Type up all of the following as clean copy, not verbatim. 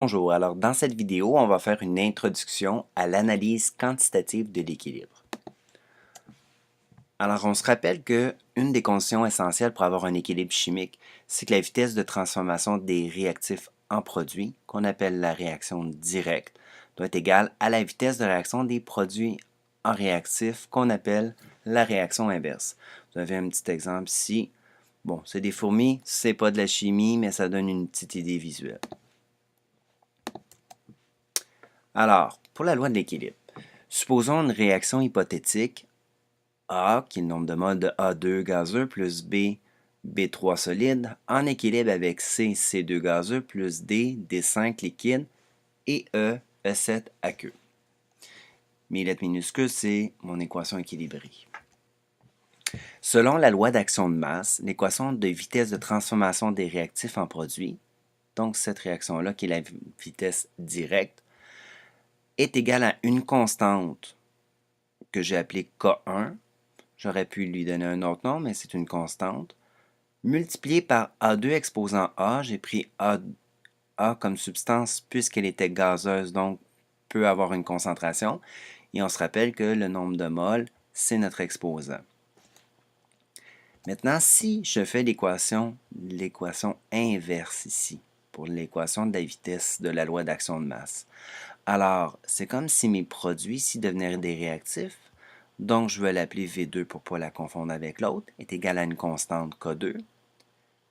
Bonjour, alors dans cette vidéo, on va faire une introduction à l'analyse quantitative de l'équilibre. Alors on se rappelle que une des conditions essentielles pour avoir un équilibre chimique, c'est que la vitesse de transformation des réactifs en produits, qu'on appelle la réaction directe, doit être égale à la vitesse de réaction des produits en réactifs, qu'on appelle la réaction inverse. Vous avez un petit exemple ici. Bon, c'est des fourmis, c'est pas de la chimie, mais ça donne une petite idée visuelle. Alors, pour la loi de l'équilibre, supposons une réaction hypothétique A, qui est le nombre de moles de A2 gazeux, plus B, B3 solide, en équilibre avec C, C2 gazeux, plus D, D5 liquide, et E, E7 aqueux. Mes lettres minuscules, c'est mon équation équilibrée. Selon la loi d'action de masse, l'équation de vitesse de transformation des réactifs en produits, donc cette réaction-là qui est la vitesse directe, est égale à une constante que j'ai appelée K1. J'aurais pu lui donner un autre nom, mais c'est une constante. Multiplié par A2 exposant A, j'ai pris A comme substance puisqu'elle était gazeuse, donc peut avoir une concentration. Et on se rappelle que le nombre de moles, c'est notre exposant. Maintenant, si je fais l'équation inverse ici, pour l'équation de la vitesse de la loi d'action de masse, alors c'est comme si mes produits ici devenaient des réactifs, donc je vais l'appeler V2 pour ne pas la confondre avec l'autre, est égal à une constante K2.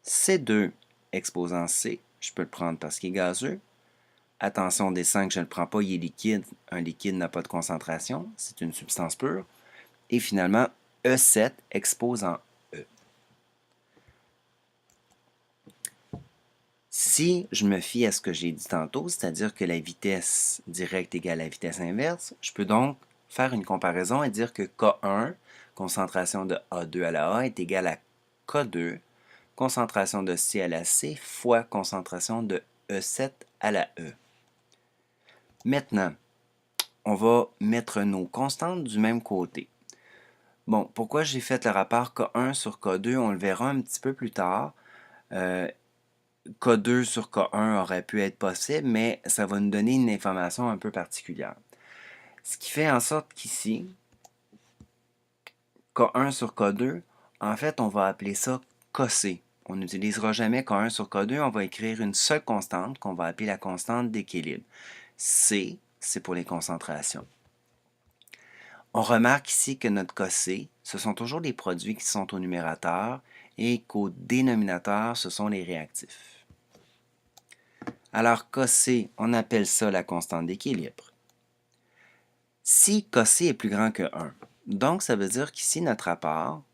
C2 exposant C, je peux le prendre parce qu'il est gazeux. Attention, D5, je ne le prends pas, il est liquide. Un liquide n'a pas de concentration, c'est une substance pure. Et finalement, E7 exposant E. Si je me fie à ce que j'ai dit tantôt, c'est-à-dire que la vitesse directe égale à la vitesse inverse, je peux donc faire une comparaison et dire que K1, concentration de A2 à la A, est égale à K2, concentration de C à la C, fois concentration de E7 à la E. Maintenant, on va mettre nos constantes du même côté. Bon, pourquoi j'ai fait le rapport K1 sur K2, on le verra un petit peu plus tard. K2 sur K1 aurait pu être possible, mais ça va nous donner une information un peu particulière. Ce qui fait en sorte qu'ici, K1 sur K2, en fait, on va appeler ça KC. On n'utilisera jamais K1 sur K2, on va écrire une seule constante qu'on va appeler la constante d'équilibre. C, c'est pour les concentrations. On remarque ici que notre KC, ce sont toujours les produits qui sont au numérateur et qu'au dénominateur, ce sont les réactifs. Alors KC, on appelle ça la constante d'équilibre. Si KC est plus grand que 1, donc ça veut dire qu'ici notre rapport,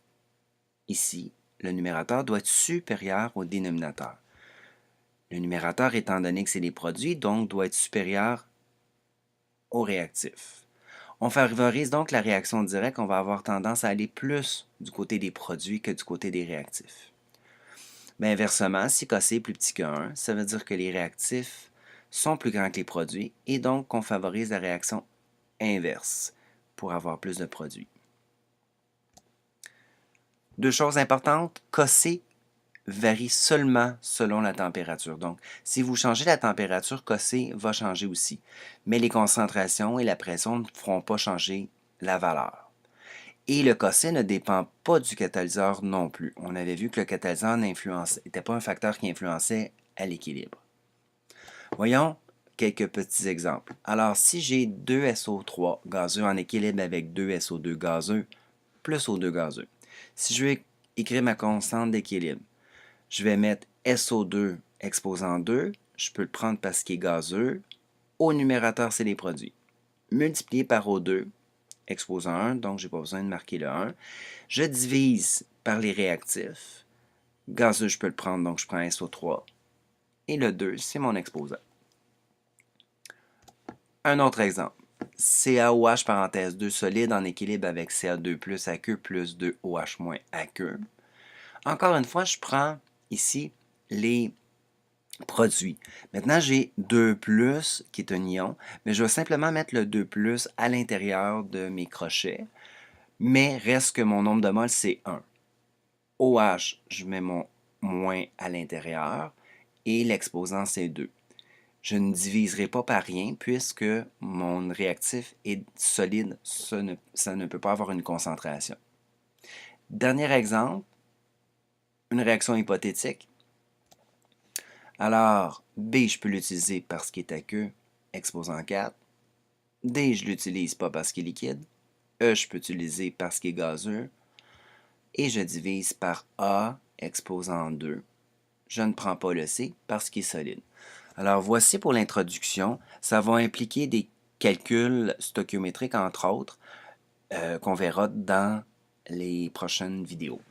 ici, le numérateur doit être supérieur au dénominateur. Le numérateur, étant donné que c'est les produits, donc doit être supérieur au réactif. On favorise donc la réaction directe, on va avoir tendance à aller plus du côté des produits que du côté des réactifs. Mais inversement, si KC est plus petit que 1, ça veut dire que les réactifs sont plus grands que les produits et donc qu'on favorise la réaction inverse pour avoir plus de produits. Deux choses importantes, KC varie seulement selon la température. Donc, si vous changez la température, KC va changer aussi. Mais les concentrations et la pression ne feront pas changer la valeur. Et le KC ne dépend pas du catalyseur non plus. On avait vu que le catalyseur n'était pas un facteur qui influençait à l'équilibre. Voyons quelques petits exemples. Alors, si j'ai 2 SO3 gazeux en équilibre avec 2 SO2 gazeux plus O2 gazeux, si je veux écrire ma constante d'équilibre, je vais mettre SO2 exposant 2, je peux le prendre parce qu'il est gazeux. Au numérateur, c'est les produits. Multiplié par O2, exposant 1, donc je n'ai pas besoin de marquer le 1. Je divise par les réactifs. Gazeux, je peux le prendre, donc je prends SO3. Et le 2, c'est mon exposant. Un autre exemple. CaOH parenthèse 2 solide en équilibre avec Ca2 plus aqueux plus 2OH moins aqueux. Encore une fois, je prends ici les produits. Maintenant, j'ai 2 plus qui est un ion, mais je vais simplement mettre le 2 plus à l'intérieur de mes crochets, mais reste que mon nombre de moles, c'est 1. OH, je mets mon moins à l'intérieur et l'exposant, c'est 2. je ne diviserai pas par rien puisque mon réactif est solide, ça ne peut pas avoir une concentration. Dernier exemple, une réaction hypothétique. Alors, B, je peux l'utiliser parce qu'il est aqueux, exposant 4. D, je ne l'utilise pas parce qu'il est liquide. E, je peux l'utiliser parce qu'il est gazeux. Et je divise par A, exposant 2. Je ne prends pas le C parce qu'il est solide. Alors, voici pour l'introduction. Ça va impliquer des calculs stoichiométriques, entre autres, qu'on verra dans les prochaines vidéos.